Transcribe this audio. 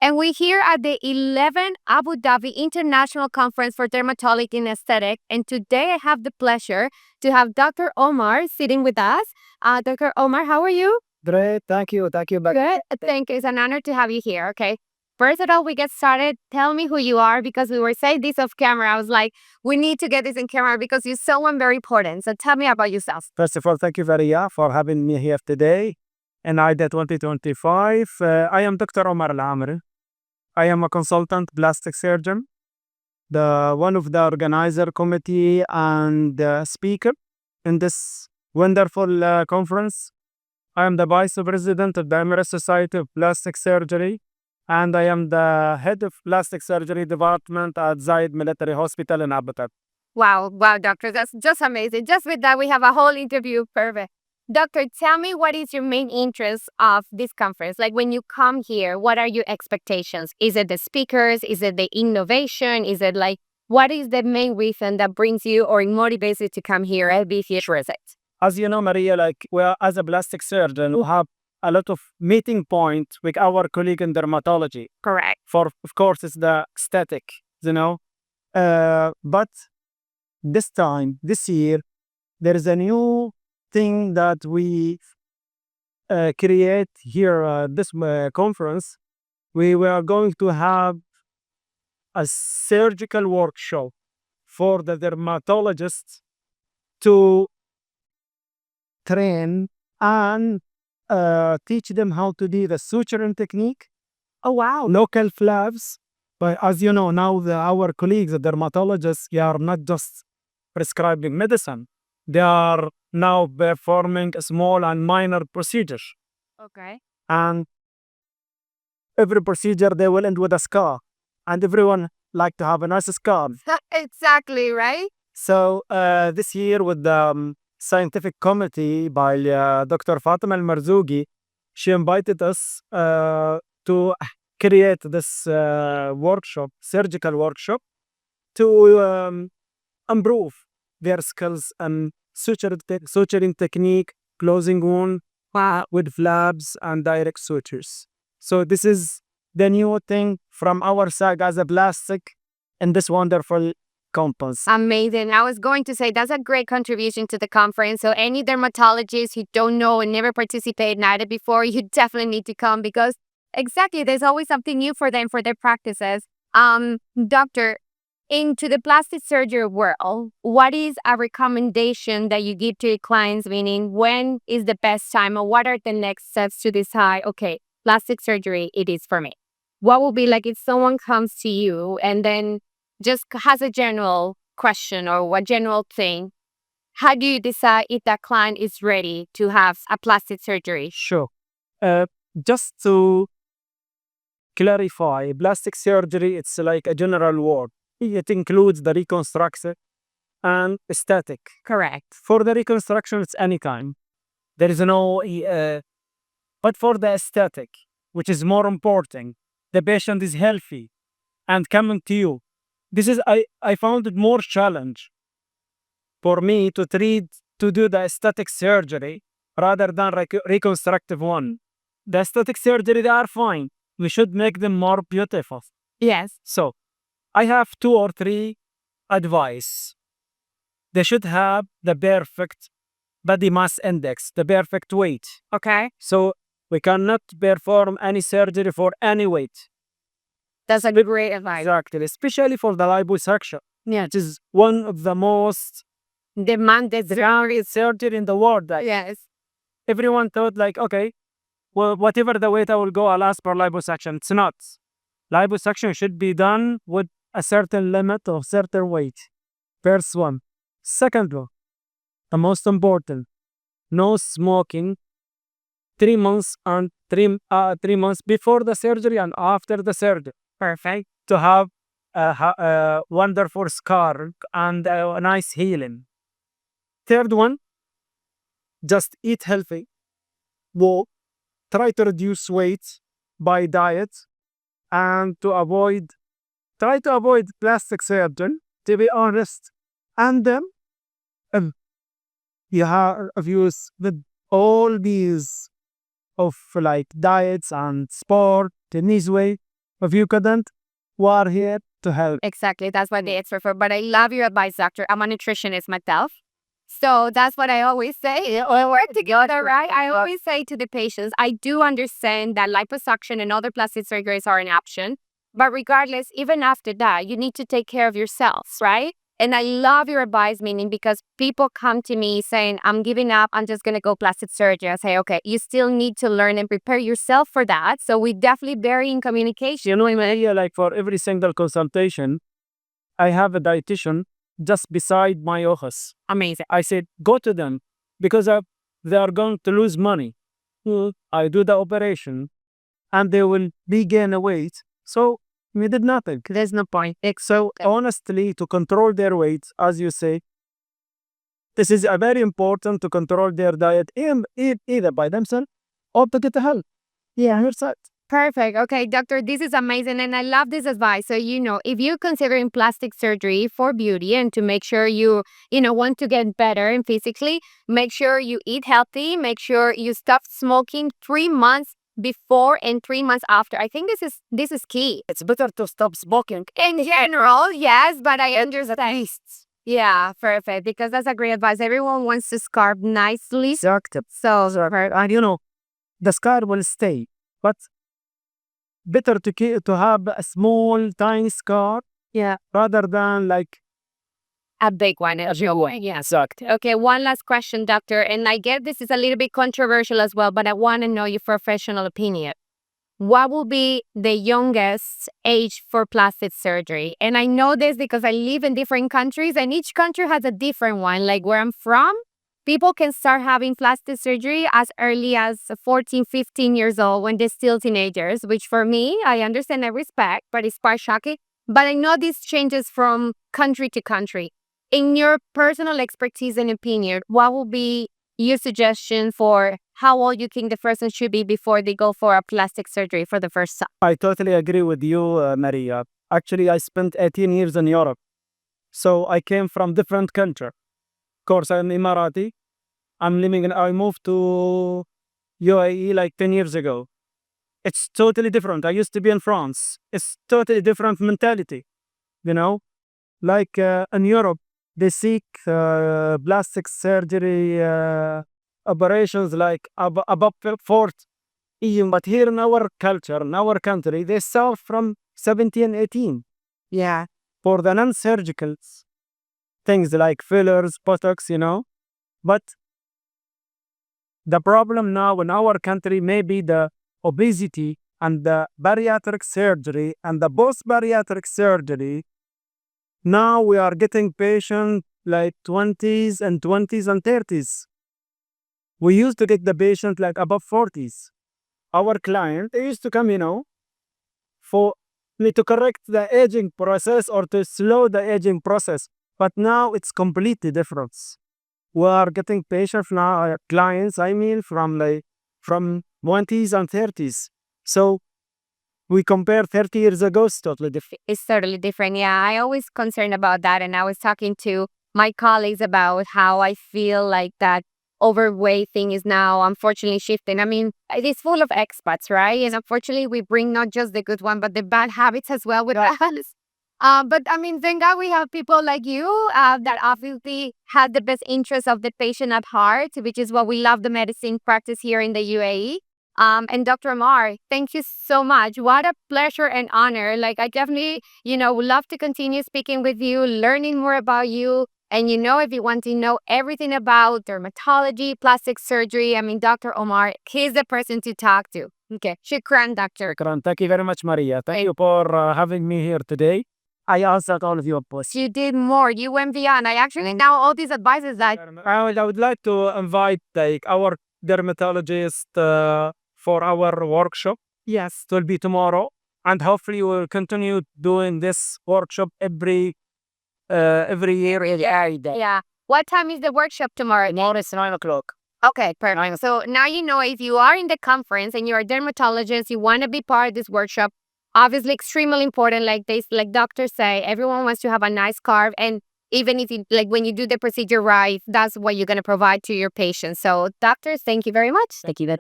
And we're here at the 11th Abu Dhabi International Conference for Dermatology and Aesthetics. And today I have the pleasure to have Dr. Omar sitting with us. Dr. Omar, how are you? Great, thank you. Thank you, Good. Thank you. It's an honor to have you here. Okay. First of all, we get started. Tell me who you are because we were saying this off camera. I was like, we need to get this in camera because you're someone very important. So tell me about yourself. First of all, thank you Varia for having me here today in AIDA 2025. I am Dr. Omar Alameri. I am a consultant plastic surgeon, the one of the organizer committee and speaker in this wonderful conference. I am the vice president of the Emirates Society of Plastic Surgery, and I am the head of plastic surgery department at Zayed Military Hospital in Abu Dhabi. Wow, doctor, that's just amazing. Just with that, we have a whole interview. Perfect. Doctor, tell me what is your main interest of this conference? Like when you come here, what are your expectations? Is it the speakers? Is it the innovation? Is it like, what is the main reason that brings you or motivates you to come here and be here? As you know, Maria, like as a plastic surgeon, we have a lot of meeting points with our colleague in dermatology. Correct. Of course, it's the aesthetic, you know. But this year, there is a new thing that we create here at this conference. We were going to have a surgical workshop for the dermatologists to train and teach them how to do the suturing technique. Oh, wow. Local flaps. But as you know, now our colleagues, the dermatologists, they are not just prescribing medicine. They are now performing small and minor procedures. Okay. And every procedure, they will end with a scar. And everyone like to have a nice scar. Exactly, right? So this year with the scientific committee by Dr. Fatima Al-Marzougi, she invited us to create this workshop, surgical workshop, to improve their skills and suturing technique, closing wound with flaps and direct sutures. So this is the new thing from our side as a plastic in this wonderful conference. Amazing. I was going to say that's a great contribution to the conference. So any dermatologists who don't know and never participated in AIDA before, you definitely need to come because exactly there's always something new for them for their practices. Doctor, into the plastic surgery world, what is a recommendation that you give to your clients? Meaning, when is the best time, or what are the next steps to decide? Okay, plastic surgery, it is for me. What will be like if someone comes to you and then just has a general question or what general thing? How do you decide if that client is ready to have a plastic surgery? Sure. Just to clarify, plastic surgery, it's like a general word. It includes the reconstruction and aesthetic. Correct. For the reconstruction, it's any kind. There is no, but for the aesthetic, which is more important, the patient is healthy and coming to you. This is, I found it more challenge for me to do the aesthetic surgery rather than reconstructive one. The aesthetic surgery, they are fine. We should make them more beautiful. Yes. So I have 2 or 3 advice. They should have the perfect body mass index, the perfect weight. Okay. So we cannot perform any surgery for any weight. That's a great advice. Exactly, especially for the liposuction. Yeah. It is one of the most Demanded surgery in the world. Yes. Everyone thought like, okay, well, whatever the weight I will go, I'll ask for liposuction. It's not. Liposuction should be done with a certain limit of certain weight. First one. Second one, the most important, no smoking 3 months and 3 months before the surgery and after the surgery. Perfect. To have a wonderful scar and a nice healing. Third one, just eat healthy, walk, try to reduce weight by diet, and try to avoid plastic surgery, to be honest. And then you have used with all these of like diets and sport in this way, If you couldn't, we are here to help. Exactly. That's what the expert for. But I love your advice, doctor. I'm a nutritionist myself. So that's what I always say. We work together, right? I always say to the patients, I do understand that liposuction and other plastic surgeries are an option. But regardless, even after that, you need to take care of yourselves, right? And I love your advice, meaning because people come to me saying, I'm giving up, I'm just going to go plastic surgery. I say, okay, you still need to learn and prepare yourself for that. So we definitely vary in communication. You know, in my area, like for every single consultation, I have a dietitian just beside my office. Amazing. I said, go to them because they are going to lose money. I do the operation and they will be gain a weight. So we did nothing. There's no point. So honestly, to control their weight, as you say, this is a very important to control their diet either by themselves or to get help. Yeah, your side. Perfect. Okay, doctor, this is amazing. And I love this advice. So, if you're considering plastic surgery for beauty and to make sure you want to get better and physically, make sure you eat healthy, make sure you stop smoking 3 months before and 3 months after. I think this is key. It's better to stop smoking. In general, yes, but I understand. Yeah, perfect. Because that's a great advice. Everyone wants to scarf nicely. Exactly. So, And the scar will stay, but better to have a small, tiny scar, yeah, rather than like a big one, as your way. Yeah. exact. Okay, one last question, doctor. And I get this is a little bit controversial as well, but I want to know your professional opinion. What will be the youngest age for plastic surgery? And I know this because I live in different countries and each country has a different one. Like where I'm from, people can start having plastic surgery as early as 14, 15 years old when they're still teenagers, which for me, I understand and respect, but it's quite shocking. But I know this changes from country to country. In your personal expertise and opinion, what will be your suggestion for how old you think the person should be before they go for a plastic surgery for the first time? I totally agree with you, Maria. Actually, I spent 18 years in Europe, so I came from different country. Of course, I'm Emirati. I moved to UAE like 10 years ago. It's totally different. I used to be in France. It's totally different mentality, you know? Like in Europe, they seek plastic surgery operations like above 40. Even, but here in our culture, in our country, they start from 17, 18. Yeah. For the non-surgical things like fillers, botox. But the problem now in our country may be the obesity and the bariatric surgery and the post-bariatric surgery. Now we are getting patients like 20s and 30s. We used to get the patient like above 40s. Our client, they used to come, for to correct the aging process or to slow the aging process. But now it's completely different. We are getting patients now, clients, from 20s and 30s. So we compare 30 years ago, it's totally different. It's totally different. Yeah, I always concerned about that. And I was talking to my colleagues about how I feel like that overweight thing is now unfortunately shifting. I mean, it is full of expats, right? And unfortunately, we bring not just the good one, but the bad habits as well with us. But I mean, thank God we have people like you that obviously had the best interest of the patient at heart, which is what we love the medicine practice here in the UAE. And Dr. Amar, thank you so much. What a pleasure and honor. Like, I definitely, would love to continue speaking with you, learning more about you. And if you want to know everything about dermatology, plastic surgery, I mean, Dr. Omar, he's the person to talk to. Okay. Shukran, doctor. Shukran. Thank you very much, Maria. Thank you for having me here today. I answered all of your questions. You did more. You went beyond. I actually now all these advices that I would like to invite like our dermatologist for our workshop. Yes, it will be tomorrow, and hopefully we'll continue doing this workshop every year in AIDA. Yeah. What time is the workshop tomorrow? Tomorrow is 9 o'clock. Okay, perfect. So now you know if you are in the conference and you're a dermatologist, you want to be part of this workshop. Obviously, extremely important. Like doctors say, everyone wants to have a nice scarf, and even if you when you do the procedure right, that's what you're gonna provide to your patients. So, doctors, thank you very much. Thank you.